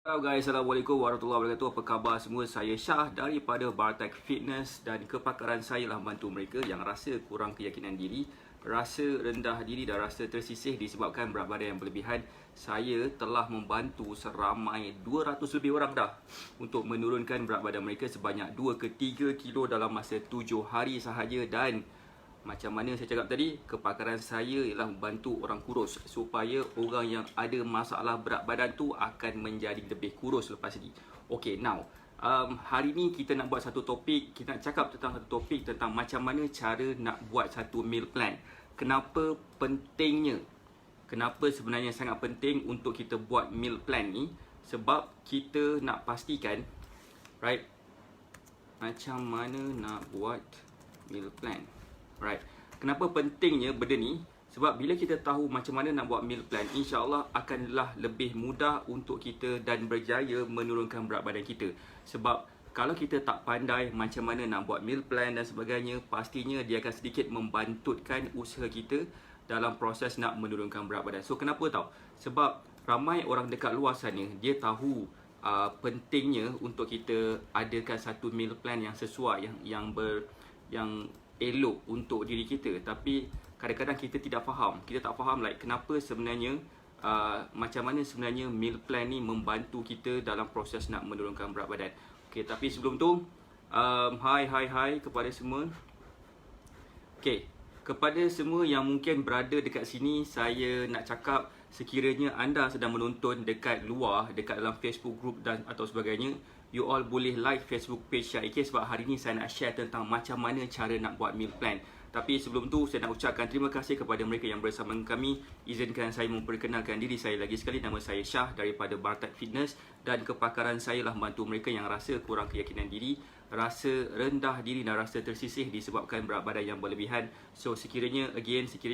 Hello guys, Assalamualaikum warahmatullahi wabarakatuh. Apa khabar semua? Saya Syah daripada Bartek Fitness dan kepakaran saya lah membantu mereka yang rasa kurang keyakinan diri, rasa rendah diri dan rasa tersisih disebabkan berat badan yang berlebihan. Saya telah membantu seramai 200 lebih orang dah untuk menurunkan berat badan mereka sebanyak 2 ke 3 kilo dalam masa 7 hari sahaja. Dan macam mana saya cakap tadi, kepakaran saya ialah membantu orang kurus supaya orang yang ada masalah berat badan tu akan menjadi lebih kurus lepas ni. Okay, now hari ni kita nak buat satu topik. Kita nak cakap tentang satu topik tentang macam mana cara nak buat satu meal plan. Kenapa pentingnya, kenapa sebenarnya sangat penting untuk kita buat meal plan ni. Sebab kita nak pastikan, right, macam mana nak buat meal plan. Right. Kenapa pentingnya benda ni? Sebab bila kita tahu macam mana nak buat meal plan, insya-Allah akanlah lebih mudah untuk kita dan berjaya menurunkan berat badan kita. Sebab kalau kita tak pandai macam mana nak buat meal plan dan sebagainya, pastinya dia akan sedikit membantutkan usaha kita dalam proses nak menurunkan berat badan. So kenapa tahu? Sebab ramai orang dekat luar sana dia tahu pentingnya untuk kita adakan satu meal plan yang sesuai, yang elok untuk diri kita. Tapi kadang-kadang kita tidak faham. Kita tak faham kenapa sebenarnya macam mana sebenarnya meal plan ni membantu kita dalam proses nak menurunkan berat badan. Okey, tapi sebelum tu hai kepada semua. Okey, kepada semua yang mungkin berada dekat sini, saya nak cakap sekiranya anda sedang menonton dekat luar, dekat dalam Facebook group dan atau sebagainya, you all boleh like Facebook page Syah AK sebab hari ni saya nak share tentang macam mana cara nak buat meal plan. Tapi sebelum tu saya nak ucapkan terima kasih kepada mereka yang bersama kami. Izinkan saya memperkenalkan diri saya lagi sekali. Nama saya Syah daripada Bartek Fitness dan kepakaran saya lah membantu mereka yang rasa kurang keyakinan diri, rasa rendah diri dan rasa tersisih disebabkan berat badan yang berlebihan. So sekiranya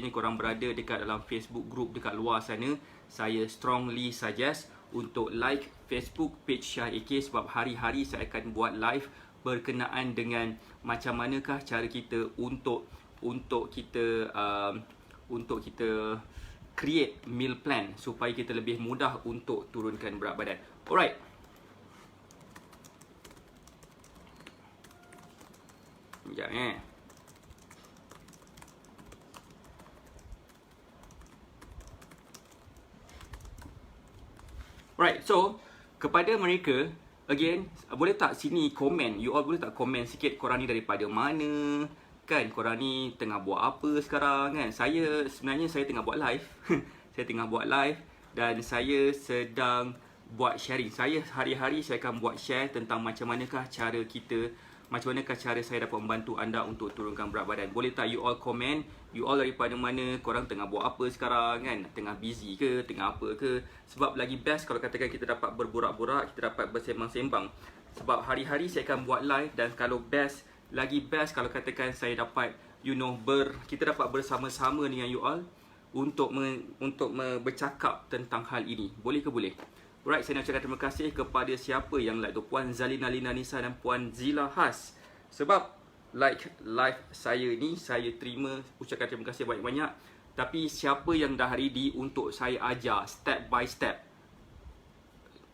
korang berada dekat dalam Facebook group dekat luar sana, saya strongly suggest untuk like Facebook page Syah AK sebab hari-hari saya akan buat live berkenaan dengan macam manakah cara kita untuk kita create meal plan supaya kita lebih mudah untuk turunkan berat badan. Alright. Sekejap Right, so kepada mereka, again, boleh tak sini komen, you all boleh tak komen sikit korang ni daripada mana, kan? Korang ni tengah buat apa sekarang, kan? Sebenarnya saya tengah buat live. Saya tengah buat live dan saya sedang buat sharing. Saya hari-hari saya akan buat share tentang macam manakah cara saya dapat membantu anda untuk turunkan berat badan. Boleh tak you all komen, you all daripada mana, korang tengah buat apa sekarang, kan? Tengah busy ke, tengah apa ke? Sebab lagi best kalau katakan kita dapat berborak-borak, kita dapat bersembang-sembang. Sebab hari-hari saya akan buat live dan lagi best kalau katakan saya dapat kita dapat bersama-sama dengan you all untuk bercakap tentang hal ini. Boleh ke boleh? Alright, saya nak ucapkan terima kasih kepada siapa yang like tu, Puan Zalina Lina Nisa dan Puan Zila Has. Sebab like live saya ni, saya ucapkan terima kasih banyak-banyak. Tapi siapa yang dah ready untuk saya ajar step by step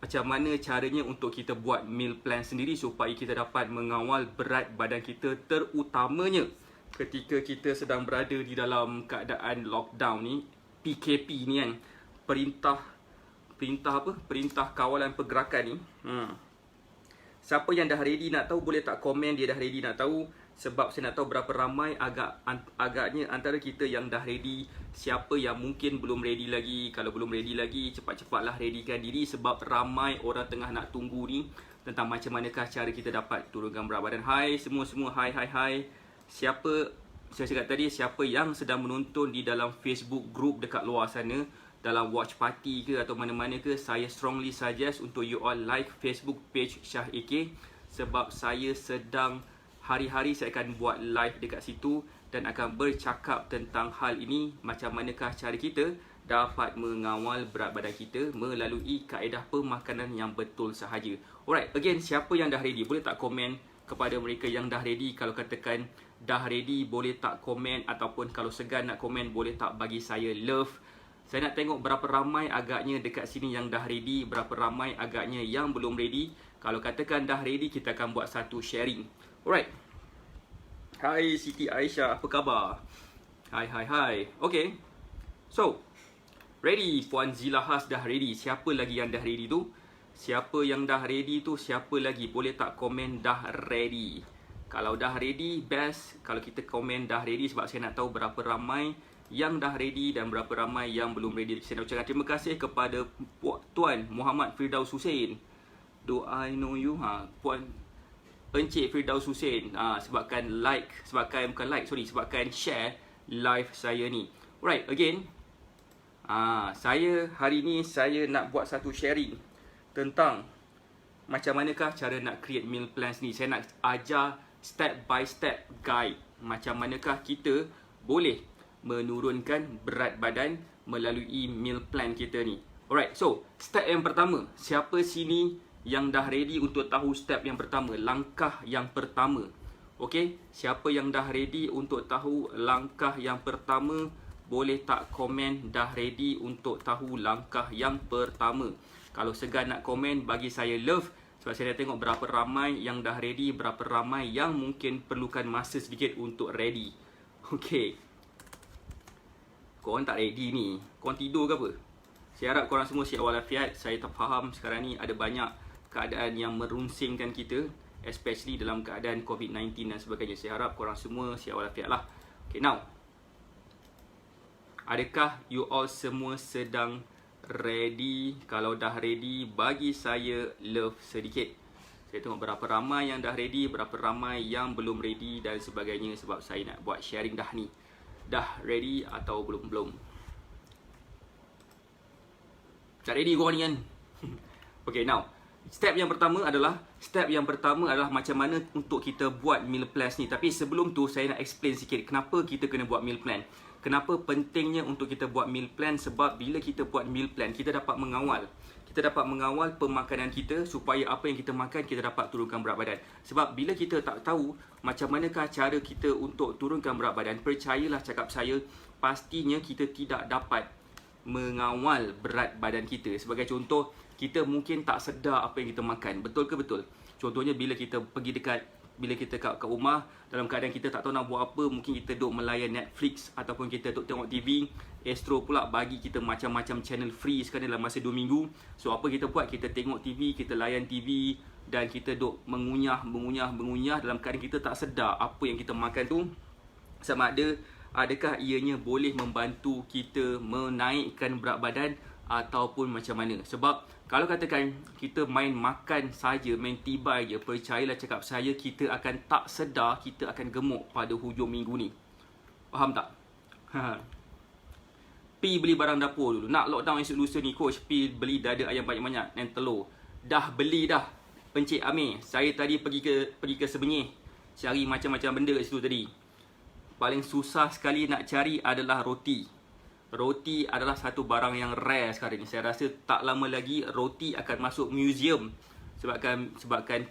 macam mana caranya untuk kita buat meal plan sendiri supaya kita dapat mengawal berat badan kita, terutamanya ketika kita sedang berada di dalam keadaan lockdown ni, PKP ni, kan, Perintah Kawalan Pergerakan ni. Siapa yang dah ready nak tahu, boleh tak komen dia dah ready nak tahu. Sebab saya nak tahu berapa ramai agaknya antara kita yang dah ready, siapa yang mungkin belum ready lagi. Kalau belum ready lagi, cepat-cepatlah readykan diri sebab ramai orang tengah nak tunggu ni tentang macam manakah cara kita dapat turunkan berat badan. Hai semua, hai. Saya cakap tadi, siapa yang sedang menonton di dalam Facebook group dekat luar sana, dalam watch party ke atau mana-mana ke, saya strongly suggest untuk you all like Facebook page Syah AK sebab saya sedang hari-hari saya akan buat live dekat situ dan akan bercakap tentang hal ini, macam manakah cara kita dapat mengawal berat badan kita melalui kaedah pemakanan yang betul sahaja. Alright, again, siapa yang dah ready, boleh tak komen kepada mereka yang dah ready. Kalau katakan dah ready, boleh tak komen, ataupun kalau segan nak komen, boleh tak bagi saya love Saya nak tengok berapa ramai agaknya dekat sini yang dah ready, berapa ramai agaknya yang belum ready. Kalau katakan dah ready, kita akan buat satu sharing. Alright. Hai Siti Aisyah, apa khabar? Hai. Okay. So, ready. Puan Zilahas dah ready. Siapa lagi yang dah ready tu? Siapa yang dah ready tu? Siapa lagi? Boleh tak komen dah ready? Kalau dah ready, best. Kalau kita komen dah ready, sebab saya nak tahu berapa ramai yang dah ready dan berapa ramai yang belum ready. Saya nak ucapkan terima kasih kepada Tuan Muhammad Firdaus Hussein. Do I know you? Puan Encik Firdaus Hussein. Sebabkan like, sebabkan share live saya ni. Alright, again. Saya hari ni saya nak buat satu sharing tentang macam manakah cara nak create meal plans ni. Saya nak ajar step by step guide macam manakah kita boleh menurunkan berat badan melalui meal plan kita ni. Alright, so step yang pertama, siapa sini yang dah ready untuk tahu step yang pertama, langkah yang pertama? Okay, siapa yang dah ready untuk tahu langkah yang pertama? Boleh tak komen dah ready untuk tahu langkah yang pertama? Kalau segan nak komen, bagi saya love, sebab saya dah tengok berapa ramai yang dah ready, berapa ramai yang mungkin perlukan masa sedikit untuk ready. Okay, korang tak ready ni, korang tidur ke apa? Saya harap korang semua sihat walafiat. Saya tak faham sekarang ni ada banyak keadaan yang merunsingkan kita, especially dalam keadaan COVID-19 dan sebagainya. Saya harap korang semua sihat walafiat lah. Okay, now, adakah you all semua sedang ready? Kalau dah ready, bagi saya love sedikit. Saya tengok berapa ramai yang dah ready, berapa ramai yang belum ready dan sebagainya, sebab saya nak buat sharing dah ni. Dah ready atau belum? Tak ready korang ni kan? Okay, now step yang pertama adalah macam mana untuk kita buat meal plans ni. Tapi sebelum tu saya nak explain sikit kenapa kita kena buat meal plan. Kenapa pentingnya untuk kita buat meal plan? Sebab bila kita buat meal plan, kita dapat mengawal pemakanan kita supaya apa yang kita makan kita dapat turunkan berat badan. Sebab bila kita tak tahu macam manakah cara kita untuk turunkan berat badan, percayalah cakap saya, pastinya kita tidak dapat mengawal berat badan kita. Sebagai contoh, kita mungkin tak sedar apa yang kita makan. Betul ke betul? Contohnya bila kita kat rumah, dalam keadaan kita tak tahu nak buat apa, mungkin kita duk melayan Netflix ataupun kita duk tengok TV. Astro pula bagi kita macam-macam channel free sekarang dalam masa 2 minggu. So apa kita buat? Kita tengok TV, kita layan TV dan kita duk mengunyah dalam keadaan kita tak sedar apa yang kita makan tu sama adakah ianya boleh membantu kita menaikkan berat badan ataupun macam mana. Sebab kalau katakan kita main makan saja, main tibai je, percayalah cakap saya, kita akan tak sedar kita akan gemuk pada hujung minggu ni. Faham tak? Pi beli barang dapur dulu. Nak lockdown esok lusa ni coach, pi beli dada ayam banyak-banyak dan telur. Dah beli dah. Encik Amir, saya tadi pergi ke Sebenyih, cari macam-macam benda kat situ tadi. Paling susah sekali nak cari adalah roti. Roti adalah satu barang yang rare sekarang ni. Saya rasa tak lama lagi roti akan masuk museum sebabkan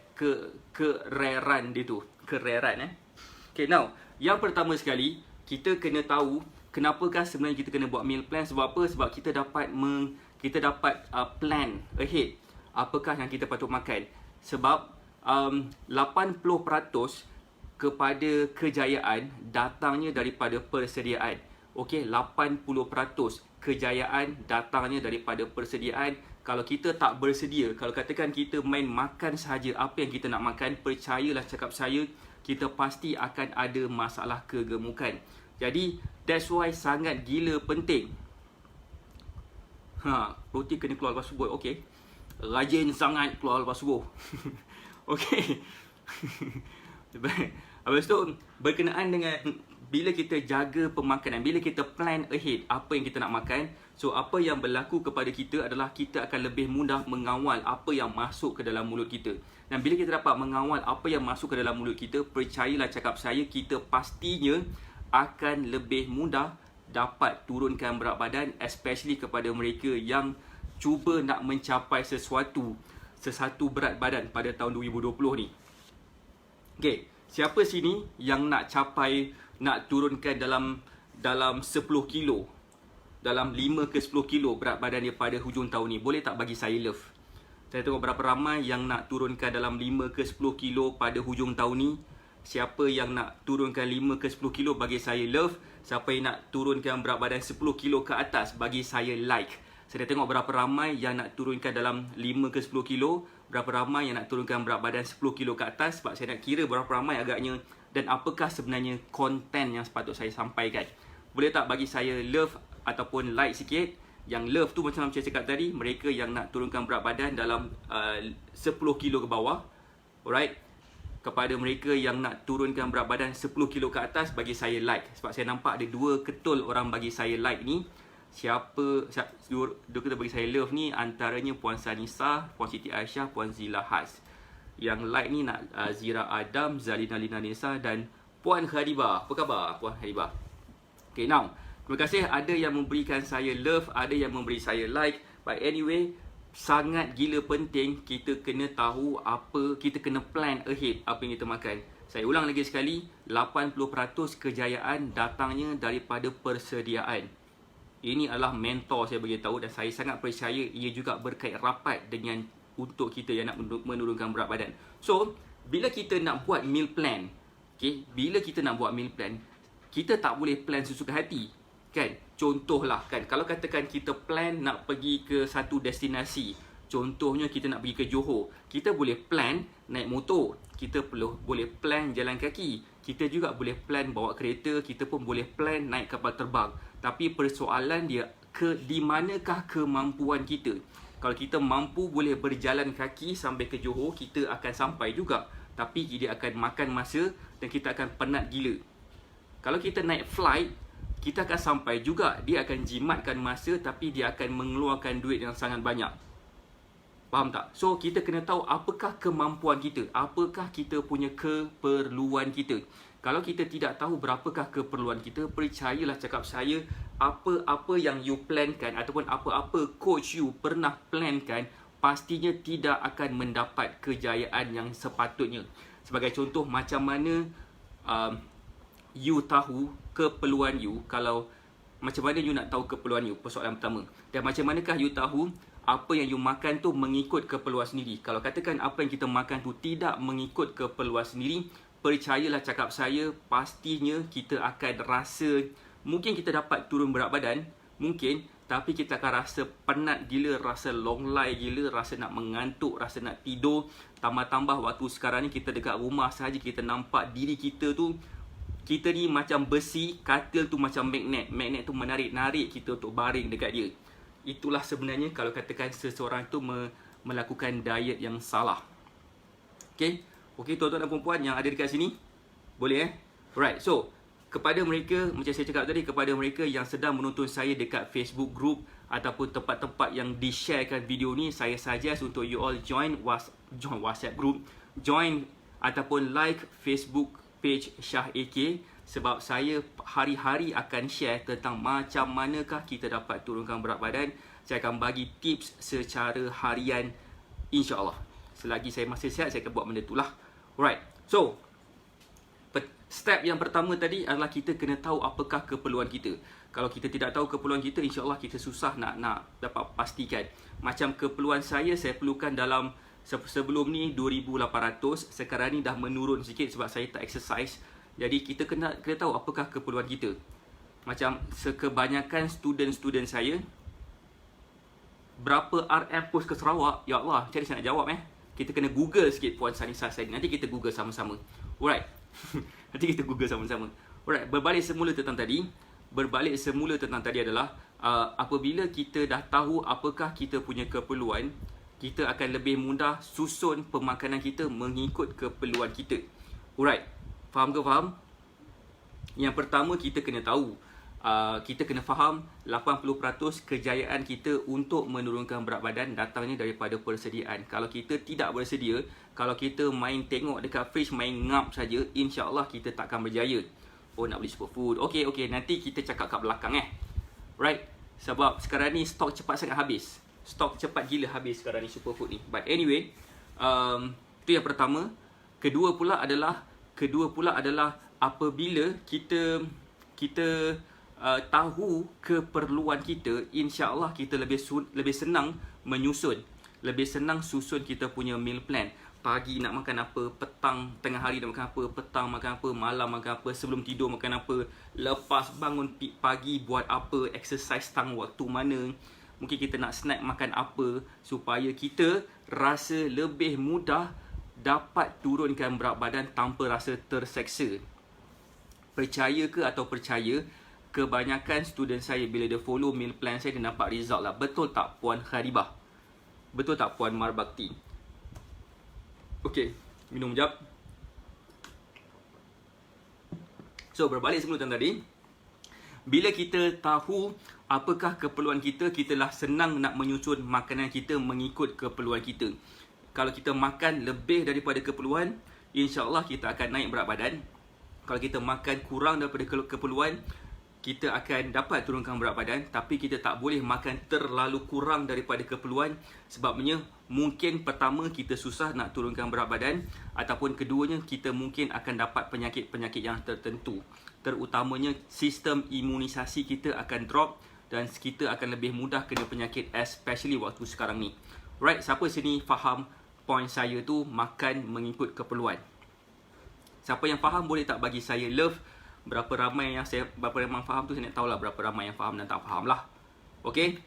kerarean dia tu. Okay, now, yang pertama sekali kita kena tahu kenapakah sebenarnya kita kena buat meal plan. Sebab apa? Sebab kita dapat plan ahead apakah yang kita patut makan. Sebab 80% kepada kejayaan datangnya daripada persediaan. Okey, 80% kejayaan datangnya daripada persediaan. Kalau kita tak bersedia, kalau katakan kita main makan saja apa yang kita nak makan, percayalah cakap saya, kita pasti akan ada masalah kegemukan. Jadi that's why sangat gila penting. Roti kena keluar lepas subuh. Okey. Rajin sangat keluar lepas subuh. Okey. Habis tu berkenaan dengan bila kita jaga pemakanan, bila kita plan ahead apa yang kita nak makan, so apa yang berlaku kepada kita adalah kita akan lebih mudah mengawal apa yang masuk ke dalam mulut kita. Dan bila kita dapat mengawal apa yang masuk ke dalam mulut kita, percayalah cakap saya, kita pastinya akan lebih mudah dapat turunkan berat badan, especially kepada mereka yang cuba nak mencapai sesuatu berat badan pada tahun 2020 ni. Okay, siapa sini yang nak turunkan dalam 10 kilo? dalam 5 ke 10 kilo berat badan dia pada hujung tahun ni, boleh tak bagi saya love? Saya tengok berapa ramai yang nak turunkan dalam 5 ke 10 kilo pada hujung tahun ni. Siapa yang nak turunkan 5 ke 10 kilo bagi saya love. Siapa yang nak turunkan berat badan 10 kilo ke atas bagi saya like. Saya tengok berapa ramai yang nak turunkan dalam 5 ke 10 kilo. Berapa ramai yang nak turunkan berat badan 10 kilo ke atas. Sebab saya nak kira berapa ramai agaknya. Dan apakah sebenarnya konten yang sepatut saya sampaikan. Boleh tak bagi saya love ataupun like sikit. Yang love tu macam saya cakap tadi, mereka yang nak turunkan berat badan dalam 10 kilo ke bawah. Alright. Kepada mereka yang nak turunkan berat badan 10 kilo ke atas, bagi saya like. Sebab saya nampak ada dua ketul orang bagi saya like ni. Dua ketul bagi saya love ni, antaranya Puan Sanisa, Puan Siti Aisyah, Puan Zila Has. Yang like ni nak Zira Adam, Zalina Lina Nisa dan Puan Khadibah. Apa khabar Puan Khadibah? Okay, now terima kasih ada yang memberikan saya love, ada yang memberi saya like. But anyway, sangat gila penting kita kena tahu apa, kita kena plan ahead apa yang kita makan. Saya ulang lagi sekali, 80% kejayaan datangnya daripada persediaan. Ini adalah mentor saya beritahu dan saya sangat percaya ia juga berkait rapat dengan untuk kita yang nak menurunkan berat badan. So, bila kita nak buat meal plan, okay, bila kita nak buat meal plan, kita tak boleh plan sesuka hati. Kan? Contohlah kan, kalau katakan kita plan nak pergi ke satu destinasi, contohnya kita nak pergi ke Johor, kita boleh plan naik motor, kita boleh plan jalan kaki, kita juga boleh plan bawa kereta, kita pun boleh plan naik kapal terbang. Tapi persoalan dia di manakah kemampuan kita. Kalau kita mampu boleh berjalan kaki sampai ke Johor, kita akan sampai juga. Tapi dia akan makan masa dan kita akan penat gila. Kalau kita naik flight, kita akan sampai juga. Dia akan jimatkan masa tapi dia akan mengeluarkan duit yang sangat banyak. Faham tak? So, kita kena tahu apakah kemampuan kita. Apakah kita punya keperluan kita. Kalau kita tidak tahu berapakah keperluan kita, percayalah cakap saya, apa-apa yang you plankan ataupun apa-apa coach you pernah plankan, pastinya tidak akan mendapat kejayaan yang sepatutnya. Sebagai contoh, macam mana you tahu keperluan you, kalau macam mana you nak tahu keperluan you, persoalan pertama. Dan macam manakah you tahu apa yang you makan tu mengikut keperluan sendiri. Kalau katakan apa yang kita makan tu tidak mengikut keperluan sendiri, percayalah cakap saya, pastinya kita akan rasa, mungkin kita dapat turun berat badan, mungkin, tapi kita akan rasa penat gila, rasa long lie gila, rasa nak mengantuk, rasa nak tidur. Tambah-tambah waktu sekarang ni kita dekat rumah saja kita nampak diri kita tu, kita ni macam besi, katil tu macam magnet. Magnet tu menarik-narik kita untuk baring dekat dia. Itulah sebenarnya kalau katakan seseorang tu melakukan diet yang salah. Okay? Okay, tuan-tuan dan perempuan yang ada dekat sini, boleh Alright, so kepada mereka, macam saya cakap tadi, kepada mereka yang sedang menonton saya dekat Facebook group ataupun tempat-tempat yang di-sharekan video ni, saya suggest untuk you all join WhatsApp group, join ataupun like Facebook page Shah AK, sebab saya hari-hari akan share tentang macam manakah kita dapat turunkan berat badan. Saya akan bagi tips secara harian, insya-Allah. Selagi saya masih sihat, saya akan buat benda tu lah. Alright, so step yang pertama tadi adalah kita kena tahu apakah keperluan kita. Kalau kita tidak tahu keperluan kita, insya-Allah kita susah nak dapat pastikan. Macam keperluan saya perlukan dalam sebelum ni 2,800, sekarang ni dah menurun sikit sebab saya tak exercise. Jadi kita kena tahu apakah keperluan kita. Macam kebanyakan student saya, berapa RM post ke Sarawak? Ya Allah, macam mana saya nak jawab Kita kena Google sikit Puan Sanisa saya. Nanti kita Google sama-sama. Alright. Nanti kita Google sama-sama. Alright, berbalik semula tentang tadi adalah apabila kita dah tahu apakah kita punya keperluan, kita akan lebih mudah susun pemakanan kita mengikut keperluan kita. Alright. Faham ke faham? Yang pertama kita kena tahu, kita kena faham 80% kejayaan kita untuk menurunkan berat badan datangnya daripada persediaan. Kalau kita tidak bersedia, kalau kita main tengok dekat fridge, main ngap saja, insya-Allah kita takkan berjaya. Oh, nak beli superfood. Okey, nanti kita cakap kat belakang Right? Sebab sekarang ni stok cepat sangat habis. Stok cepat gila habis sekarang ni superfood ni. But anyway, itu yang pertama. Kedua pula adalah apabila kita tahu keperluan kita, insya-Allah kita lebih senang menyusun, lebih senang susun kita punya meal plan. Pagi nak makan apa, petang tengah hari nak makan apa, petang makan apa, malam makan apa, sebelum tidur makan apa, lepas bangun pagi buat apa, exercise tang waktu mana, mungkin kita nak snack makan apa, supaya kita rasa lebih mudah dapat turunkan berat badan tanpa rasa terseksa. Percaya ke atau percaya, kebanyakan student saya bila dia follow meal plan saya, dia nampak result lah. Betul tak Puan Kharibah? Betul tak Puan Marbakti? Okey, minum jap. So, berbalik sebelum tadi, bila kita tahu apakah keperluan kita, kitalah senang nak menyusun makanan kita mengikut keperluan kita. Kalau kita makan lebih daripada keperluan, insya-Allah kita akan naik berat badan. Kalau kita makan kurang daripada keperluan, kita akan dapat turunkan berat badan. Tapi kita tak boleh makan terlalu kurang daripada keperluan. Sebabnya mungkin pertama kita susah nak turunkan berat badan, ataupun keduanya kita mungkin akan dapat penyakit-penyakit yang tertentu. Terutamanya sistem imunisasi kita akan drop dan kita akan lebih mudah kena penyakit, especially waktu sekarang ni. Right, siapa sini faham point saya tu makan mengikut keperluan? Siapa yang faham boleh tak bagi saya love? Berapa ramai yang faham tu saya nak tahulah berapa ramai yang faham dan tak faham lah. Okey?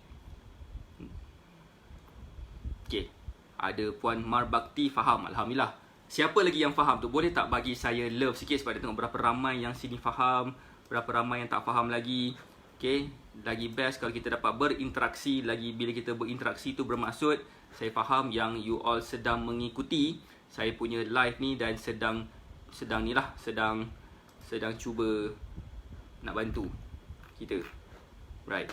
Okey. Ada Puan Marbakti faham, alhamdulillah. Siapa lagi yang faham tu boleh tak bagi saya love sikit supaya tengok berapa ramai yang sini faham, berapa ramai yang tak faham lagi. Okey, lagi best kalau kita dapat berinteraksi lagi. Bila kita berinteraksi tu bermaksud saya faham yang you all sedang mengikuti saya punya live ni dan sedang cuba nak bantu kita. Right.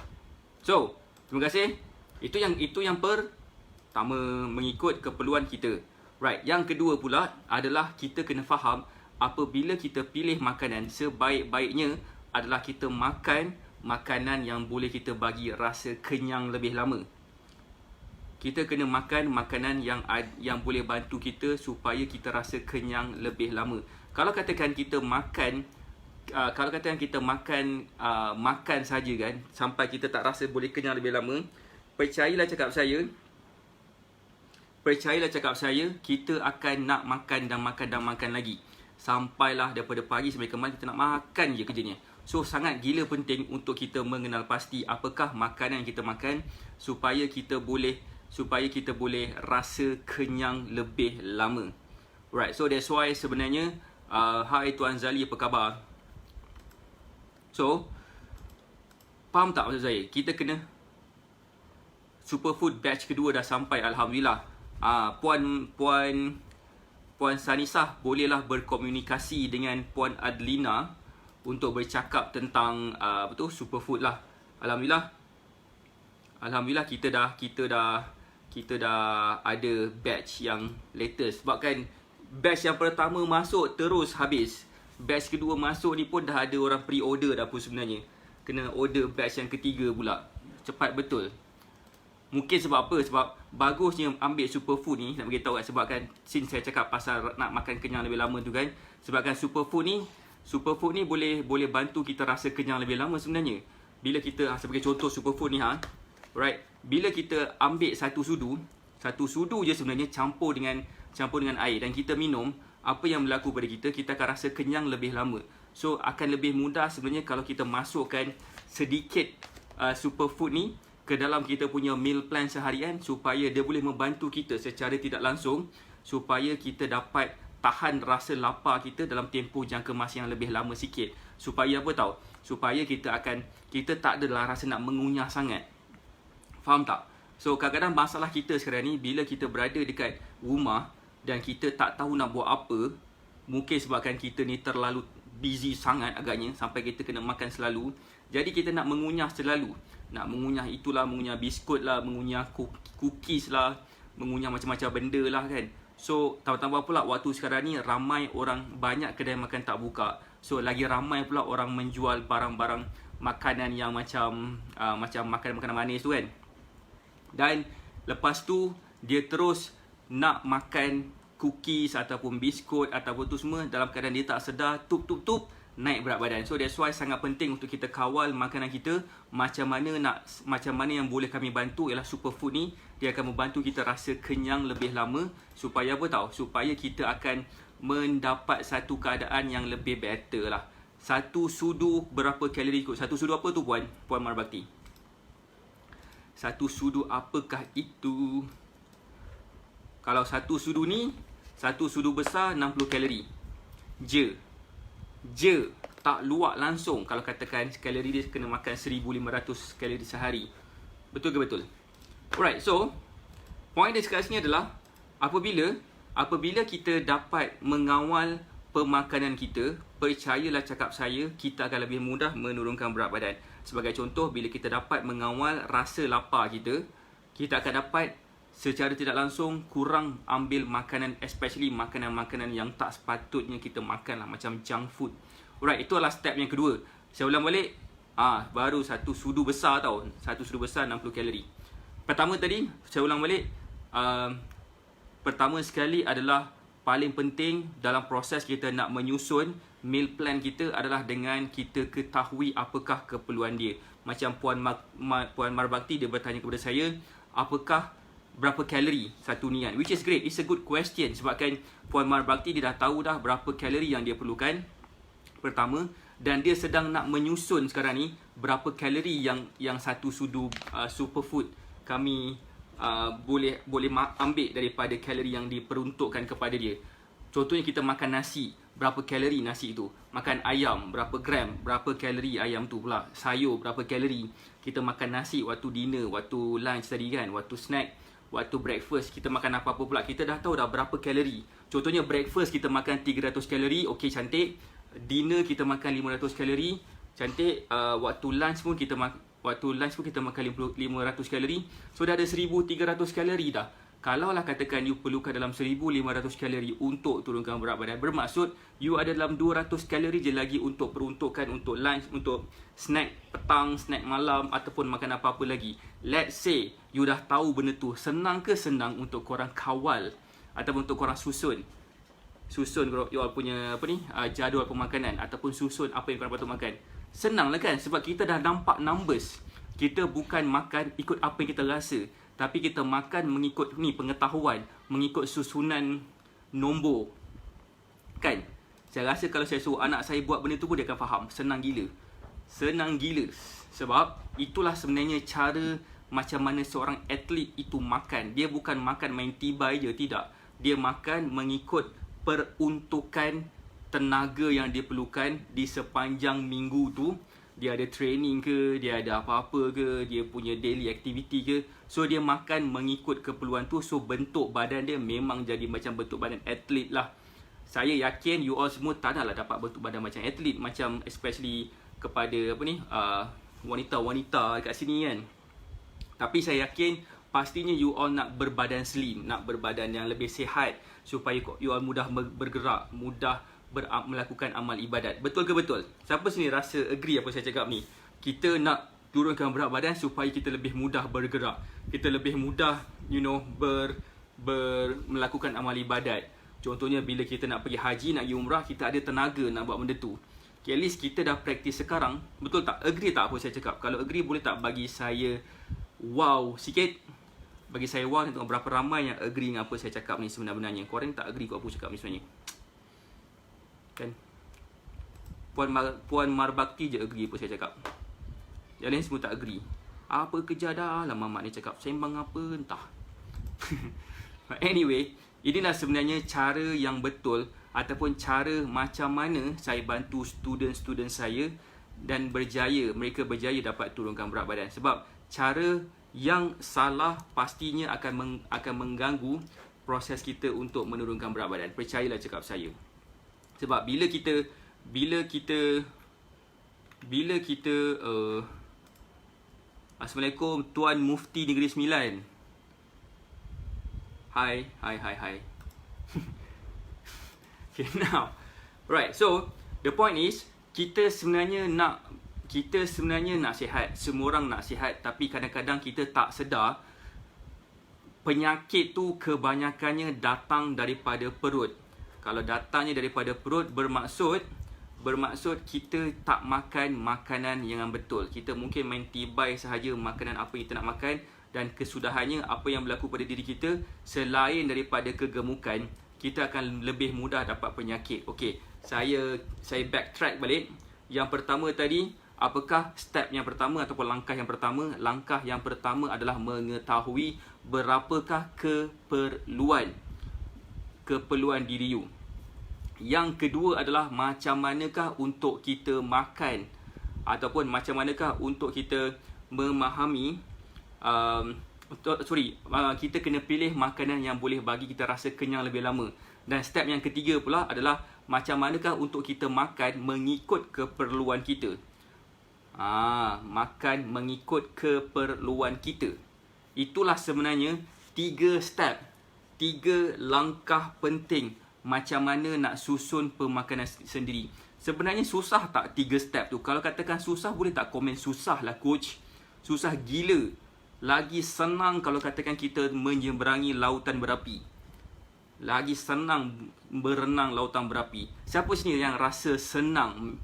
So, terima kasih. Itu yang pertama, mengikut keperluan kita. Right. Yang kedua pula adalah kita kena faham apabila kita pilih makanan, sebaik-baiknya adalah kita makan makanan yang boleh kita bagi rasa kenyang lebih lama. Kita kena makan makanan yang boleh bantu kita supaya kita rasa kenyang lebih lama. Kalau katakan kita makan makan saja kan sampai kita tak rasa boleh kenyang lebih lama, percayalah cakap saya, kita akan nak makan dan makan lagi. Sampailah daripada pagi sampai ke malam kita nak makan je kerjanya. So sangat gila penting untuk kita mengenal pasti apakah makanan yang kita makan supaya kita boleh rasa kenyang lebih lama. Right, so that's why sebenarnya hai Tuan Zali, apa khabar? So, faham tak maksud saya? Kita kena superfood batch kedua dah sampai, alhamdulillah. Puan Sanisah bolehlah berkomunikasi dengan Puan Adlina untuk bercakap tentang superfood lah. Alhamdulillah kita dah ada batch yang latest. Sebab kan batch yang pertama masuk terus habis. Batch kedua masuk ni pun dah ada orang pre-order dah pun sebenarnya. Kena order batch yang ketiga pula. Cepat betul. Mungkin sebab apa? Sebab bagusnya ambil superfood ni, nak beritahu kan, sebab kan since saya cakap pasal nak makan kenyang lebih lama tu kan, sebabkan superfood ni boleh bantu kita rasa kenyang lebih lama sebenarnya. Bila kita, sebagai contoh superfood ni right, bila kita ambil satu sudu je sebenarnya campur dengan air dan kita minum, apa yang berlaku pada kita akan rasa kenyang lebih lama. So akan lebih mudah sebenarnya kalau kita masukkan sedikit superfood ni ke dalam kita punya meal plan seharian, supaya dia boleh membantu kita secara tidak langsung supaya kita dapat tahan rasa lapar kita dalam tempoh jangka masa yang lebih lama sikit. Supaya apa tahu? Supaya kita tak adalah rasa nak mengunyah sangat. Faham tak? So kadang-kadang masalah kita sekarang ni, bila kita berada dekat rumah dan kita tak tahu nak buat apa, mungkin sebabkan kita ni terlalu busy sangat agaknya sampai kita kena makan selalu. Jadi kita nak mengunyah selalu. Nak mengunyah itulah, mengunyah biskut lah, mengunyah cookies lah, mengunyah macam-macam benda lah kan. So tambah-tambah pula waktu sekarang ni banyak kedai makan tak buka. So lagi ramai pula orang menjual barang-barang makanan yang macam makanan manis tu kan. Dan lepas tu dia terus nak makan cookies ataupun biskut ataupun tu semua, dalam keadaan dia tak sedar, tup naik berat badan. So that's why sangat penting untuk kita kawal makanan kita. Macam mana yang boleh kami bantu ialah superfood ni, dia akan membantu kita rasa kenyang lebih lama. Supaya apa tahu? Supaya kita akan mendapat satu keadaan yang lebih better lah. Satu sudu berapa kalori kot? Satu sudu apa tu Puan Marbakti? Satu sudu apakah itu? Kalau satu sudu ni, satu sudu besar 60 kalori je, tak luak langsung. Kalau katakan kalori dia kena makan 1500 kalori sehari. Betul ke betul? Alright, so point dia sekarang sini adalah apabila kita dapat mengawal pemakanan kita, percayalah cakap saya, kita akan lebih mudah menurunkan berat badan. Sebagai contoh, bila kita dapat mengawal rasa lapar kita akan dapat secara tidak langsung kurang ambil makanan, especially makanan-makanan yang tak sepatutnya kita makan lah, macam junk food. Alright, itu adalah step yang kedua. Saya ulang balik, baru satu sudu besar tau. Satu sudu besar 60 kalori. Pertama tadi, saya ulang balik, pertama sekali adalah paling penting dalam proses kita nak menyusun meal plan kita adalah dengan kita ketahui apakah keperluan dia. Macam Puan Marbakti, dia bertanya kepada saya, apakah berapa kalori satu nian, which is great, it's a good question. Sebabkan Puan Marbakti dia dah tahu dah berapa kalori yang dia perlukan pertama, dan dia sedang nak menyusun sekarang ni berapa kalori yang satu sudu superfood kami boleh ambil daripada kalori yang diperuntukkan kepada dia. Contohnya kita makan nasi, berapa kalori nasi itu? Makan ayam, berapa gram, berapa kalori ayam tu pula? Sayur, berapa kalori? Kita makan nasi waktu dinner, waktu lunch tadi kan, waktu snack, waktu breakfast, kita makan apa-apa pula, kita dah tahu dah berapa kalori. Contohnya breakfast kita makan 300 kalori, okey cantik. Dinner kita makan 500 kalori, cantik. Waktu lunch pun kita makan 500 kalori. So dah ada 1300 kalori dah. Kalaulah katakan you perlukan dalam 1500 kalori untuk turunkan berat badan, bermaksud you ada dalam 200 kalori je lagi untuk peruntukkan untuk lunch, untuk snack petang, snack malam ataupun makan apa-apa lagi. Let's say you dah tahu benda tu, senang ke senang untuk korang kawal ataupun untuk korang susun you all punya jadual pemakanan ataupun susun apa yang korang patut makan. Senang lah kan, sebab kita dah nampak numbers. Kita bukan makan ikut apa yang kita rasa, tapi kita makan mengikut pengetahuan, mengikut susunan nombor. Kan? Saya rasa kalau saya suruh anak saya buat benda tu pun dia akan faham. Senang gila. Sebab itulah sebenarnya cara macam mana seorang atlet itu makan. Dia bukan makan main tibai je, tidak. Dia makan mengikut peruntukan tenaga yang dia perlukan di sepanjang minggu tu. Dia ada training ke, dia ada apa-apa ke, dia punya daily activity ke. So dia makan mengikut keperluan tu. So bentuk badan dia memang jadi macam bentuk badan atlet lah. Saya yakin you all semua tak naklah dapat bentuk badan macam atlet, macam especially kepada wanita-wanita dekat sini kan. Tapi saya yakin pastinya you all nak berbadan slim, nak berbadan yang lebih sihat, supaya you all mudah bergerak, mudah melakukan amal ibadat. Betul ke betul? Siapa sini rasa agree apa saya cakap ni? Kita nak turunkan berat badan supaya kita lebih mudah bergerak, kita lebih mudah melakukan amal ibadat. Contohnya bila kita nak pergi haji, nak pergi umrah, kita ada tenaga nak buat benda tu. Okay, at least kita dah praktis sekarang. Betul tak? Agree tak apa saya cakap? Kalau agree, boleh tak bagi saya wow sikit? Bagi saya wow, tengok berapa ramai yang agree dengan apa saya cakap ni sebenarnya. Korang tak agree kot apa cakap ni sebenarnya. Kan? Puan Marbakti je agree apa saya cakap. Yang lain semua tak agree. Apa kerja dah lah mamat ni cakap. Sembang apa entah. Anyway, inilah sebenarnya cara yang betul ataupun cara macam mana saya bantu student-student saya dan mereka berjaya dapat turunkan berat badan. Sebab cara yang salah pastinya akan mengganggu proses kita untuk menurunkan berat badan. Percayalah cakap saya. Sebab bila kita Assalamualaikum Tuan Mufti Negeri Sembilan. Hai. Okay, now. Right, so the point is kita sebenarnya nak sihat. Semua orang nak sihat, tapi kadang-kadang kita tak sedar penyakit tu kebanyakannya datang daripada perut. Kalau datangnya daripada perut, bermaksud bermaksud kita tak makan makanan yang betul. Kita mungkin main tibai sahaja makanan apa yang kita nak makan, dan kesudahannya apa yang berlaku pada diri kita, selain daripada kegemukan, kita akan lebih mudah dapat penyakit. Okey, saya backtrack balik. Yang pertama tadi, apakah step yang pertama ataupun langkah yang pertama? Langkah yang pertama adalah mengetahui berapakah keperluan diri you. Yang kedua adalah macam manakah untuk kita makan, ataupun macam manakah untuk kita memahami kita kena pilih makanan yang boleh bagi kita rasa kenyang lebih lama. Dan step yang ketiga pula adalah macam manakah untuk kita makan mengikut keperluan kita. Makan mengikut keperluan kita. Itulah sebenarnya 3 step, 3 langkah penting macam mana nak susun pemakanan sendiri. Sebenarnya susah tak 3 step tu? Kalau katakan susah, boleh tak komen susah lah coach? Susah gila. Lagi senang kalau katakan kita menyeberangi lautan berapi. Lagi senang berenang lautan berapi. Siapa sini yang rasa senang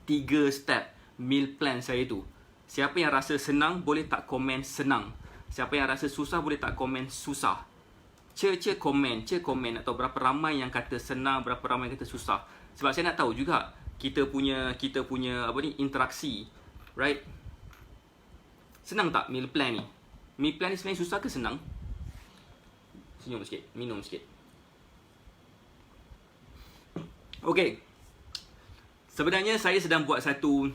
3 step meal plan saya tu? Siapa yang rasa senang, boleh tak komen senang? Siapa yang rasa susah, boleh tak komen susah? Komen, atau berapa ramai yang kata senang, berapa ramai yang kata susah. Sebab saya nak tahu juga kita punya interaksi, right? Senang tak meal plan ni? Meal plan ni sebenarnya susah ke senang? Senyum sikit, minum sikit. Okey. Sebenarnya saya sedang buat satu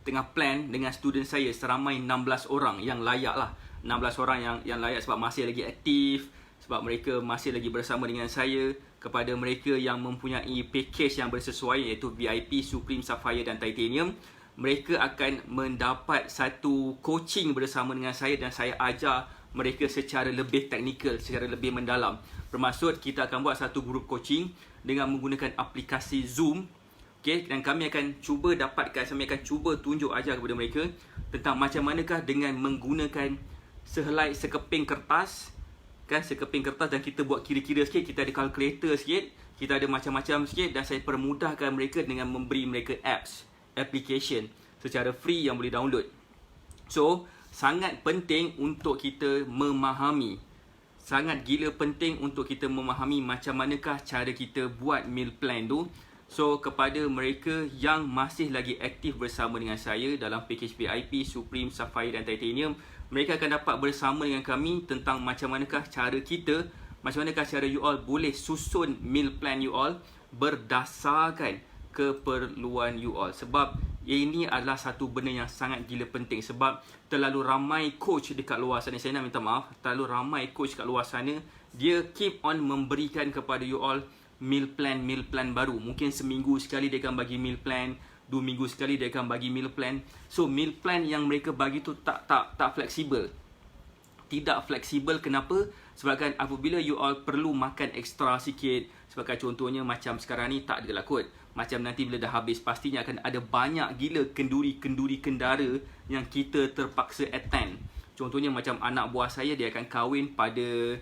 tengah plan dengan student saya seramai 16 orang yang layak lah. 16 orang yang layak sebab masih lagi aktif, sebab mereka masih lagi bersama dengan saya. Kepada mereka yang mempunyai package yang bersesuaian, iaitu VIP, Supreme, Sapphire dan Titanium, mereka akan mendapat satu coaching bersama dengan saya, dan saya ajar mereka secara lebih teknikal, secara lebih mendalam. Bermaksud kita akan buat satu grup coaching dengan menggunakan aplikasi Zoom. Okay, dan kami akan cuba tunjuk ajar kepada mereka tentang macam manakah dengan menggunakan sehelai sekeping kertas, dan kita buat kira-kira sikit, kita ada calculator sikit, kita ada macam-macam sikit, dan saya permudahkan mereka dengan memberi mereka application secara free yang boleh download. So, sangat penting untuk kita memahami, sangat gila penting untuk kita memahami macam manakah cara kita buat meal plan tu. So, kepada mereka yang masih lagi aktif bersama dengan saya dalam package VIP, Supreme, Sapphire dan Titanium, mereka akan dapat bersama dengan kami tentang macam manakah cara kita, macam manakah cara you all boleh susun meal plan you all berdasarkan keperluan you all. Sebab ini adalah satu benda yang sangat gila penting. Sebab terlalu ramai coach dekat luar sana, saya nak minta maaf, terlalu ramai coach kat luar sana, dia keep on memberikan kepada you all meal plan baru. Mungkin seminggu sekali dia akan bagi meal plan, 2 minggu sekali dia akan bagi meal plan. So meal plan yang mereka bagi tu tak fleksibel. Tidak fleksibel. Kenapa? Sebabkan apabila you all perlu makan ekstra sikit, sebabkan contohnya macam sekarang ni tak adalah kot, macam nanti bila dah habis pastinya akan ada banyak gila kenduri kendara yang kita terpaksa attend. Contohnya macam anak buah saya, dia akan kahwin pada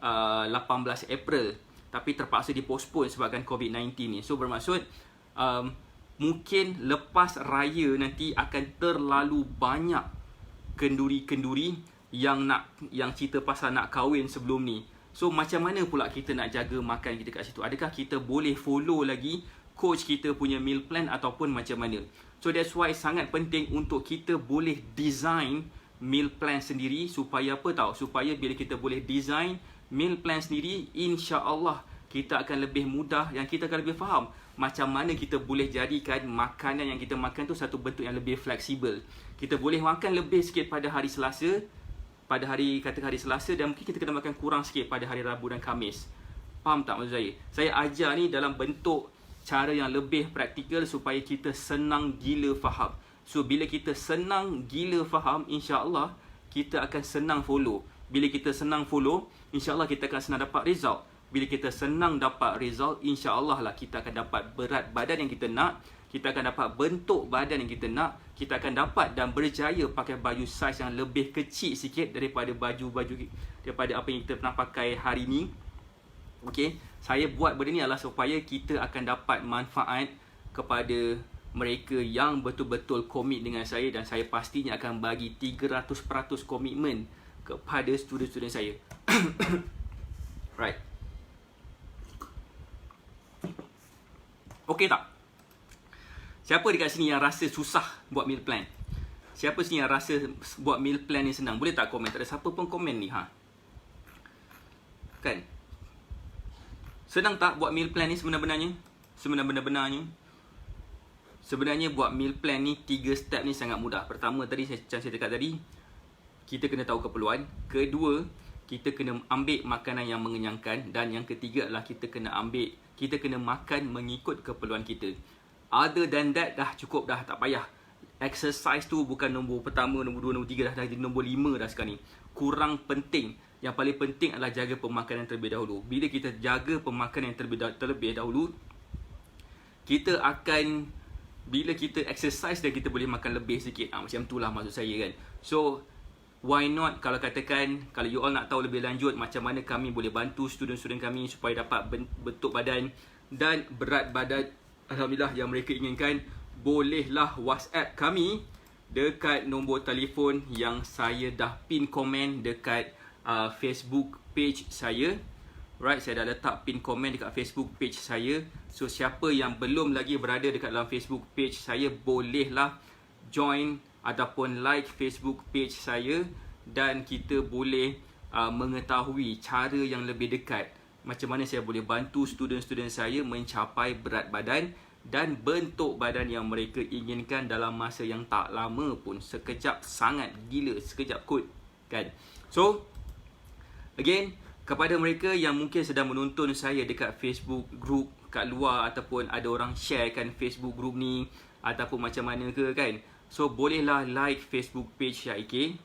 18 April, tapi terpaksa dipostpone sebabkan COVID-19 ni. So bermaksud mungkin lepas raya nanti akan terlalu banyak kenduri-kenduri yang cerita pasal nak kahwin sebelum ni. So macam mana pula kita nak jaga makan kita kat situ? Adakah kita boleh follow lagi coach kita punya meal plan ataupun macam mana? So that's why sangat penting untuk kita boleh design meal plan sendiri. Supaya apa tahu? Supaya bila kita boleh design meal plan sendiri, insya-Allah kita akan lebih mudah, yang kita akan lebih faham macam mana kita boleh jadikan makanan yang kita makan tu satu bentuk yang lebih fleksibel. Kita boleh makan lebih sikit pada hari Selasa, hari Selasa, dan mungkin kita kena makan kurang sikit pada hari Rabu dan Khamis. Faham tak maksud saya? Saya ajar ni dalam bentuk cara yang lebih praktikal supaya kita senang gila faham. So bila kita senang gila faham, insya-Allah kita akan senang follow. Bila kita senang follow, insya-Allah kita akan senang dapat result. Bila kita senang dapat result, insya-Allah lah kita akan dapat berat badan yang kita nak, kita akan dapat bentuk badan yang kita nak, kita akan dapat dan berjaya pakai baju saiz yang lebih kecil sikit daripada baju-baju, daripada apa yang kita pernah pakai hari ni. Okey, saya buat benda ni adalah supaya kita akan dapat manfaat kepada mereka yang betul-betul komit dengan saya, dan saya pastinya akan bagi 300% komitmen kepada student-student saya. Right. Okey tak? Siapa dekat sini yang rasa susah buat meal plan? Siapa sini yang rasa buat meal plan ni senang? Boleh tak komen? Tak ada siapa pun komen ni, ha? Kan? Senang tak buat meal plan ni sebenarnya? Sebenarnya buat meal plan ni 3 step ni sangat mudah. Pertama tadi macam saya cakap tadi, kita kena tahu keperluan. Kedua, kita kena ambil makanan yang mengenyangkan. Dan yang ketiga adalah kita kena makan mengikut keperluan kita. Other than that, dah cukup dah, tak payah. Exercise tu bukan nombor pertama, nombor 2, nombor 3 dah jadi nombor 5 dah sekarang ni. Kurang penting. Yang paling penting adalah jaga pemakanan terlebih dahulu. Bila kita jaga pemakanan terlebih dahulu, kita akan, bila kita exercise dan kita boleh makan lebih sikit. Macam tu lah maksud saya kan. So, why not kalau katakan, kalau you all nak tahu lebih lanjut macam mana kami boleh bantu student-student kami supaya dapat bentuk badan dan berat badan alhamdulillah yang mereka inginkan, bolehlah WhatsApp kami dekat nombor telefon yang saya dah pin komen dekat Facebook page saya. Right, saya dah letak pin komen dekat Facebook page saya. So siapa yang belum lagi berada dekat dalam Facebook page saya, bolehlah join ataupun like Facebook page saya, dan kita boleh mengetahui cara yang lebih dekat macam mana saya boleh bantu student-student saya mencapai berat badan dan bentuk badan yang mereka inginkan dalam masa yang tak lama pun. Sekejap sangat, gila, sekejap kot kan. So again, kepada mereka yang mungkin sedang menonton saya dekat Facebook group kat luar, ataupun ada orang sharekan Facebook group ni ataupun macam mana ke kan, so bolehlah like Facebook page Syaikh,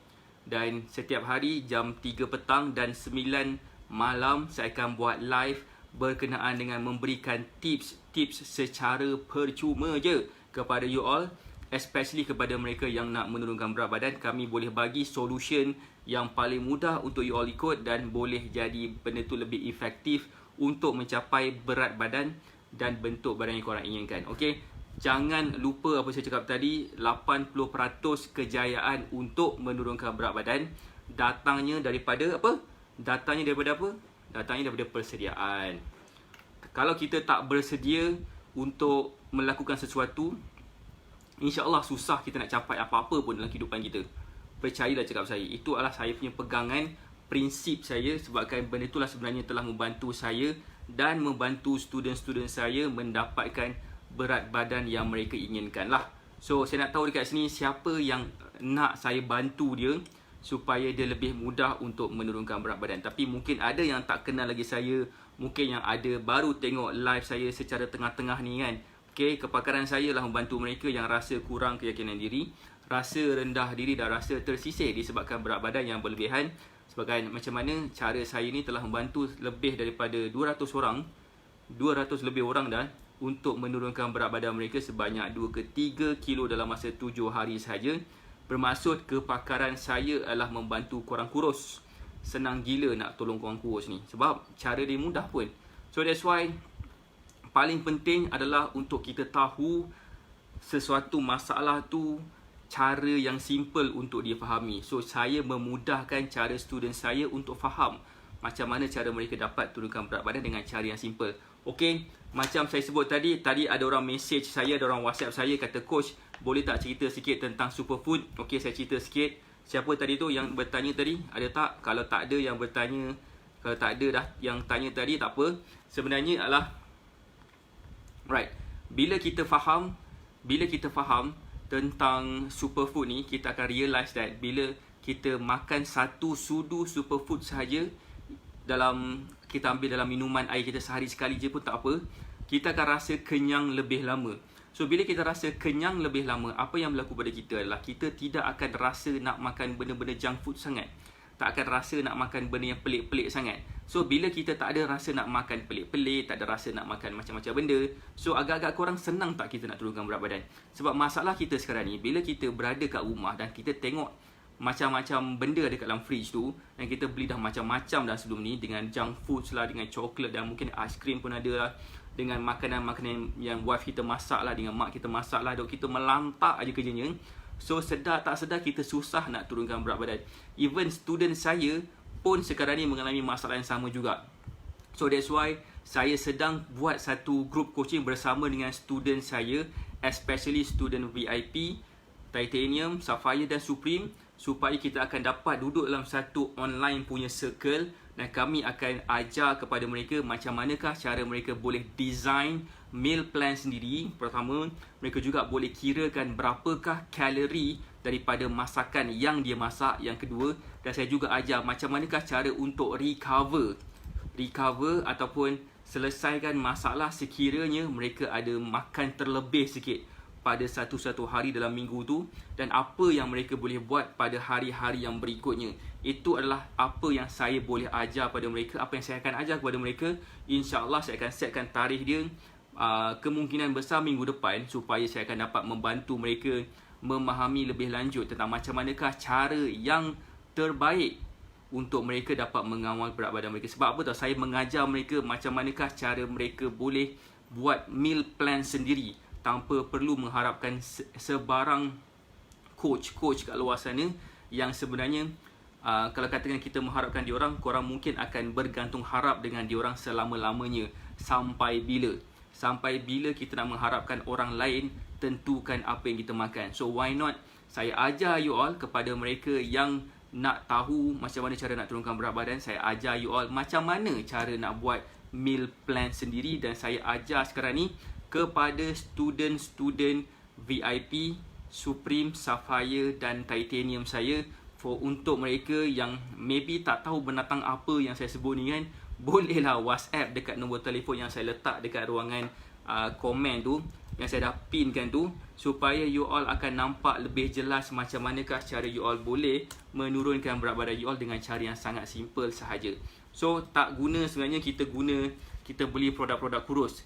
dan setiap hari jam 3 petang dan 9 malam saya akan buat live berkenaan dengan memberikan tips secara percuma je kepada you all, especially kepada mereka yang nak menurunkan berat badan. Kami boleh bagi solution yang paling mudah untuk you all ikut, dan boleh jadi benda tu lebih efektif untuk mencapai berat badan dan bentuk badan yang korang inginkan. Okey, jangan lupa apa saya cakap tadi, 80% kejayaan untuk menurunkan berat badan datangnya daripada apa? Datangnya daripada persediaan. Kalau kita tak bersedia untuk melakukan sesuatu, InsyaAllah susah kita nak capai apa-apa pun dalam kehidupan kita. Percayalah cakap saya. Itu adalah saya punya pegangan, prinsip saya, sebabkan benda itulah sebenarnya telah membantu saya dan membantu student-student saya mendapatkan berat badan yang mereka inginkan lah. So saya nak tahu dekat sini siapa yang nak saya bantu dia supaya dia lebih mudah untuk menurunkan berat badan. Tapi mungkin ada yang tak kenal lagi saya, mungkin yang ada baru tengok live saya secara tengah-tengah ni kan. Okay, kepakaran saya lah membantu mereka yang rasa kurang keyakinan diri, rasa rendah diri dan rasa tersisih disebabkan berat badan yang berlebihan. Sebagai macam mana cara saya ni telah membantu lebih daripada 200 lebih orang dah untuk menurunkan berat badan mereka sebanyak 2 ke 3 kilo dalam masa 7 hari sahaja. Bermaksud kepakaran saya adalah membantu korang kurus. Senang gila nak tolong korang kurus ni, sebab cara dia mudah pun. So that's why paling penting adalah untuk kita tahu sesuatu masalah tu cara yang simple untuk dia fahami. So saya memudahkan cara student saya untuk faham macam mana cara mereka dapat turunkan berat badan dengan cara yang simple. Okey, macam saya sebut tadi ada orang message saya, ada orang WhatsApp saya kata, "Coach, boleh tak cerita sikit tentang superfood?" Okey, saya cerita sikit. Siapa tadi tu yang bertanya tadi? Ada tak? Kalau tak ada yang bertanya, kalau tak ada dah yang tanya tadi, tak apa. Sebenarnya adalah right, bila kita faham tentang superfood ni, kita akan realise that bila kita makan satu sudu superfood sahaja, dalam kita ambil dalam minuman air kita sehari sekali je pun tak apa, kita akan rasa kenyang lebih lama. So bila kita rasa kenyang lebih lama, apa yang berlaku pada kita adalah kita tidak akan rasa nak makan benda-benda junk food sangat, tak akan rasa nak makan benda yang pelik-pelik sangat. So bila kita tak ada rasa nak makan pelik-pelik, tak ada rasa nak makan macam-macam benda, so agak-agak korang senang tak kita nak turunkan berat badan. Sebab masalah kita sekarang ni, bila kita berada kat rumah dan kita tengok macam-macam benda dekat dalam fridge tu, dan kita beli dah macam-macam dah sebelum ni, dengan junk foods lah, dengan coklat, dan mungkin aiskrim pun ada lah, dengan makanan-makanan yang wife kita masak lah, dengan mak kita masak lah. Dok, kita melantak aja kerjanya. So sedar tak sedar kita susah nak turunkan berat badan. Even student saya pun sekarang ni mengalami masalah yang sama juga. So that's why saya sedang buat satu group coaching bersama dengan student saya, especially student VIP, Titanium, Sapphire dan Supreme, supaya kita akan dapat duduk dalam satu online punya circle, dan kami akan ajar kepada mereka macam manakah cara mereka boleh design meal plan sendiri. Pertama, mereka juga boleh kirakan berapakah kalori daripada masakan yang dia masak. Yang kedua, dan saya juga ajar macam manakah cara untuk recover ataupun selesaikan masalah sekiranya mereka ada makan terlebih sikit pada satu hari dalam minggu tu, dan apa yang mereka boleh buat pada hari-hari yang berikutnya. Itu adalah apa yang saya boleh ajar pada mereka, apa yang saya akan ajar kepada mereka. InsyaAllah saya akan setkan tarikh dia, kemungkinan besar minggu depan, supaya saya akan dapat membantu mereka memahami lebih lanjut tentang macam manakah cara yang terbaik untuk mereka dapat mengawal berat badan mereka. Sebab apa tahu, saya mengajar mereka macam manakah cara mereka boleh buat meal plan sendiri tanpa perlu mengharapkan sebarang coach kat luar sana, yang sebenarnya kalau katakan kita mengharapkan diorang, korang mungkin akan bergantung harap dengan diorang selama-lamanya. Sampai bila kita nak mengharapkan orang lain tentukan apa yang kita makan. So why not saya ajar you all, kepada mereka yang nak tahu macam mana cara nak turunkan berat badan, saya ajar you all macam mana cara nak buat meal plan sendiri. Dan saya ajar sekarang ni kepada student-student VIP, Supreme, Sapphire dan Titanium saya. Untuk mereka yang maybe tak tahu binatang apa yang saya sebut ni kan, bolehlah WhatsApp dekat nombor telefon yang saya letak dekat ruangan komen tu, yang saya dah pinkan tu, supaya you all akan nampak lebih jelas macam manakah cara you all boleh menurunkan berat badan you all dengan cara yang sangat simple sahaja. So tak guna sebenarnya kita beli produk-produk kurus,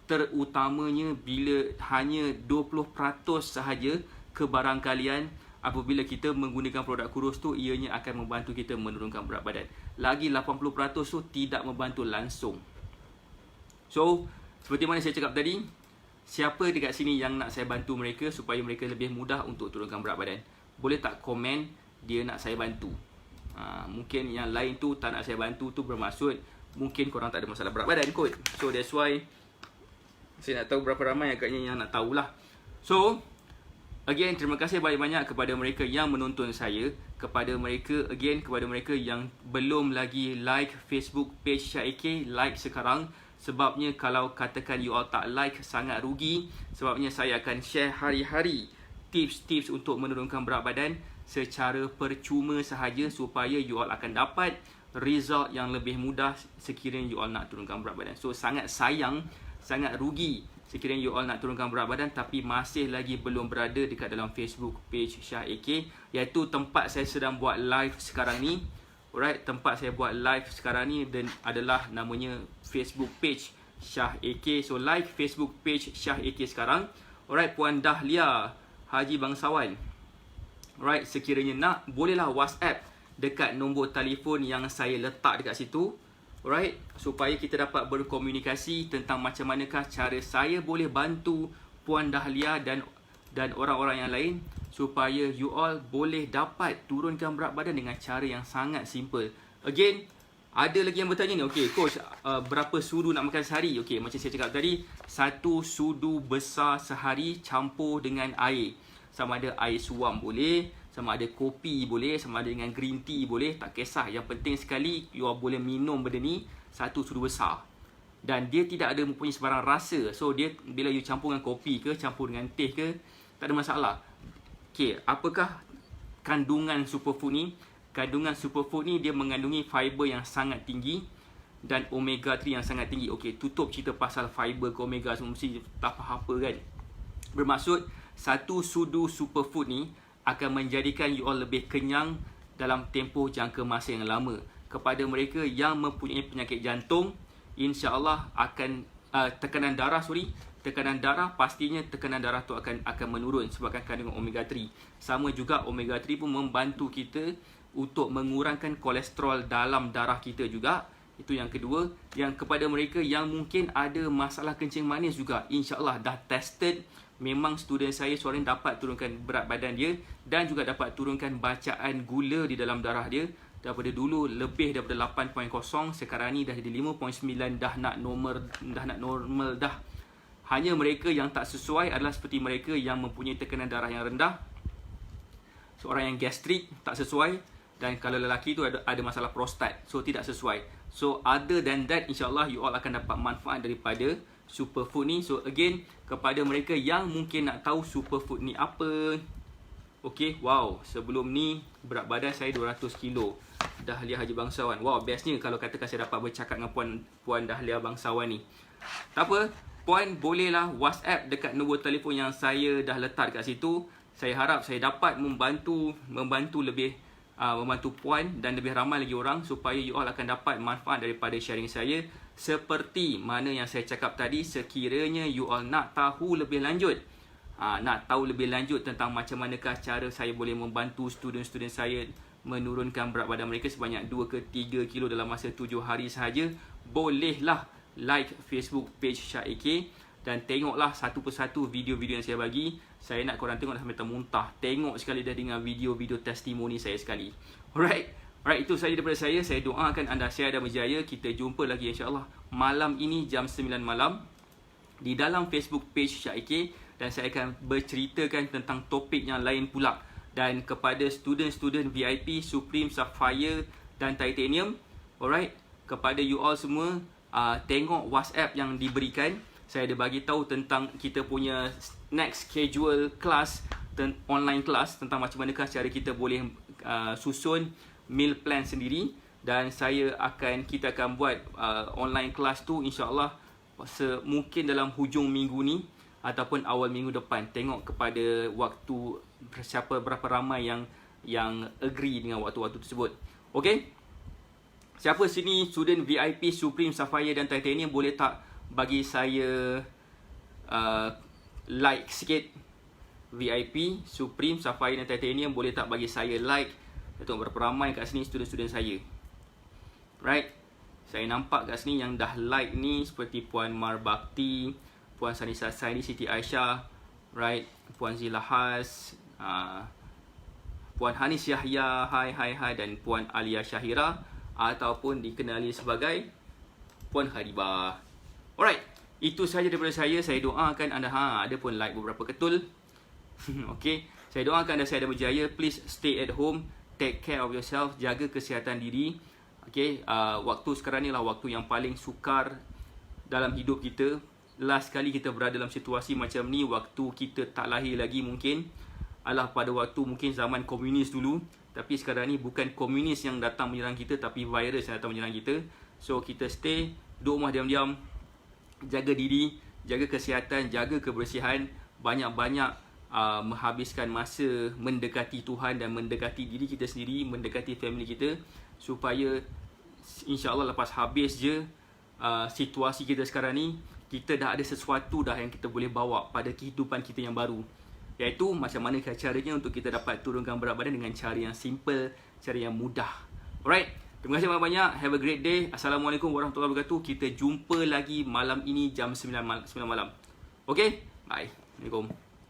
terutamanya bila hanya 20% sahaja kebarang kalian. Apabila kita menggunakan produk kurus tu, ianya akan membantu kita menurunkan berat badan. Lagi 80% tu tidak membantu langsung. So seperti mana saya cakap tadi, siapa dekat sini yang nak saya bantu mereka supaya mereka lebih mudah untuk turunkan berat badan, boleh tak komen dia nak saya bantu. Mungkin yang lain tu tak nak saya bantu tu bermaksud mungkin korang tak ada masalah berat badan kot. So that's why saya nak tahu berapa ramai agaknya yang nak tahulah. So again, terima kasih banyak-banyak kepada mereka yang menonton saya. Kepada mereka yang belum lagi like Facebook page Syah AK, like sekarang. Sebabnya kalau katakan you all tak like, sangat rugi. Sebabnya saya akan share hari-hari tips-tips untuk menurunkan berat badan secara percuma sahaja, supaya you all akan dapat result yang lebih mudah sekiranya you all nak turunkan berat badan. So sangat sayang, sangat rugi sekiranya you all nak turunkan berat badan tapi masih lagi belum berada dekat dalam Facebook page Syah AK, iaitu tempat saya sedang buat live sekarang ni. Alright, tempat saya buat live sekarang ni dan adalah namanya Facebook page Syah AK. So like Facebook page Syah AK sekarang. Alright, Puan Dahlia Haji Bangsawan. Alright, sekiranya nak, bolehlah WhatsApp dekat nombor telefon yang saya letak dekat situ. Alright, supaya kita dapat berkomunikasi tentang macam manakah cara saya boleh bantu Puan Dahlia dan orang-orang yang lain, supaya you all boleh dapat turunkan berat badan dengan cara yang sangat simple. Again, ada lagi yang bertanya ni, okay coach, berapa sudu nak makan sehari? Okay, macam saya cakap tadi, 1 sudu besar sehari campur dengan air. Sama ada air suam boleh, sama ada kopi boleh, sama ada dengan green tea boleh, tak kisah. Yang penting sekali you all boleh minum benda ni 1 sudu besar. Dan dia tidak ada mempunyai sebarang rasa. So dia bila you campur dengan kopi ke, campur dengan teh ke, tak ada masalah. Okay, apakah kandungan superfood ni? Kandungan superfood ni dia mengandungi fiber yang sangat tinggi dan omega 3 yang sangat tinggi. Okay, tutup cerita pasal fiber ke omega semua, mesti tak faham apa kan. Bermaksud 1 sudu superfood ni akan menjadikan you all lebih kenyang dalam tempoh jangka masa yang lama. Kepada mereka yang mempunyai penyakit jantung, insya-Allah akan tekanan darah tekanan darah, pastinya tekanan darah tu akan menurun sebabkan kandungan omega 3. Sama juga omega 3 pun membantu kita untuk mengurangkan kolesterol dalam darah kita juga. Itu yang kedua. Yang kepada mereka yang mungkin ada masalah kencing manis juga, insya-Allah dah tested, memang student saya seorang dapat turunkan berat badan dia dan juga dapat turunkan bacaan gula di dalam darah dia. Daripada dulu lebih daripada 8.0, sekarang ni dah jadi 5.9, dah nak normal dah. Hanya mereka yang tak sesuai adalah seperti mereka yang mempunyai tekanan darah yang rendah, seorang yang gastrik tak sesuai, dan kalau lelaki tu ada masalah prostat, so tidak sesuai. So other than that, insyaAllah you all akan dapat manfaat daripada superfood ni. So again, kepada mereka yang mungkin nak tahu superfood ni apa, okay, wow, sebelum ni berat badan saya 200 kilo. Dahlia Haji Bangsawan. Wow, bestnya kalau katakan saya dapat bercakap dengan Puan Dahlia Bangsawan ni. Tak apa, Puan bolehlah WhatsApp dekat nombor telefon yang saya dah letak kat situ. Saya harap saya dapat membantu Puan dan lebih ramai lagi orang supaya you all akan dapat manfaat daripada sharing saya. Seperti mana yang saya cakap tadi, sekiranya you all nak tahu lebih lanjut, tentang macam manakah cara saya boleh membantu student-student saya menurunkan berat badan mereka sebanyak 2 ke 3 kilo dalam masa 7 hari sahaja, bolehlah like Facebook page Syah AK dan tengoklah satu persatu video-video yang saya bagi. Saya nak korang tengok sampai termuntah. Tengok sekali dah dengan video-video testimoni saya sekali. Alright, itu sahaja daripada saya. Saya doakan anda sihat dan berjaya. Kita jumpa lagi insya-Allah malam ini jam 9 malam di dalam Facebook page Syah AK, dan saya akan berceritakan tentang topik yang lain pula. Dan kepada student-student VIP Supreme, Sapphire dan Titanium, alright, kepada you all semua, tengok WhatsApp yang diberikan. Saya ada bagi tahu tentang kita punya next schedule class, online class, tentang macam manakah cara kita boleh susun meal plan sendiri. Dan kita akan buat online class tu insya-Allah mungkin dalam hujung minggu ni ataupun awal minggu depan. Tengok kepada waktu berapa ramai yang agree dengan waktu-waktu tersebut. Okay, siapa sini student VIP Supreme, Sapphire dan Titanium, boleh tak bagi saya like sikit? VIP Supreme, Sapphire dan Titanium, boleh tak bagi saya like? Saya tengok berapa ramai kat sini student-student saya. Right, saya nampak kat sini yang dah like ni seperti Puan Marbakti, Puan Sanisa Saini, Siti Aisyah, right, Puan Zilahas, Puan Hanis Yahya, hai, dan Puan Alia Syahira, ataupun dikenali sebagai Puan Haribah. Alright, itu sahaja daripada saya. Saya doakan anda ada pun like beberapa ketul. Okay, saya doakan anda sihat dan berjaya. Please stay at home, take care of yourself, jaga kesihatan diri. Okay, waktu sekarang ni lah waktu yang paling sukar dalam hidup kita. Last kali kita berada dalam situasi macam ni waktu kita tak lahir lagi, mungkin adalah pada waktu mungkin zaman komunis dulu. Tapi sekarang ni bukan komunis yang datang menyerang kita, tapi virus yang datang menyerang kita. So kita stay, duduk rumah diam-diam, jaga diri, jaga kesihatan, jaga kebersihan, banyak-banyak menghabiskan masa mendekati Tuhan dan mendekati diri kita sendiri, mendekati family kita, supaya insya-Allah lepas habis je situasi kita sekarang ni, kita dah ada sesuatu dah yang kita boleh bawa pada kehidupan kita yang baru, iaitu macam mana caranya untuk kita dapat turunkan berat badan dengan cara yang simple, cara yang mudah. Alright, terima kasih banyak-banyak. Have a great day. Assalamualaikum warahmatullahi wabarakatuh. Kita jumpa lagi malam ini jam 9 malam. Okay, bye. Assalamualaikum.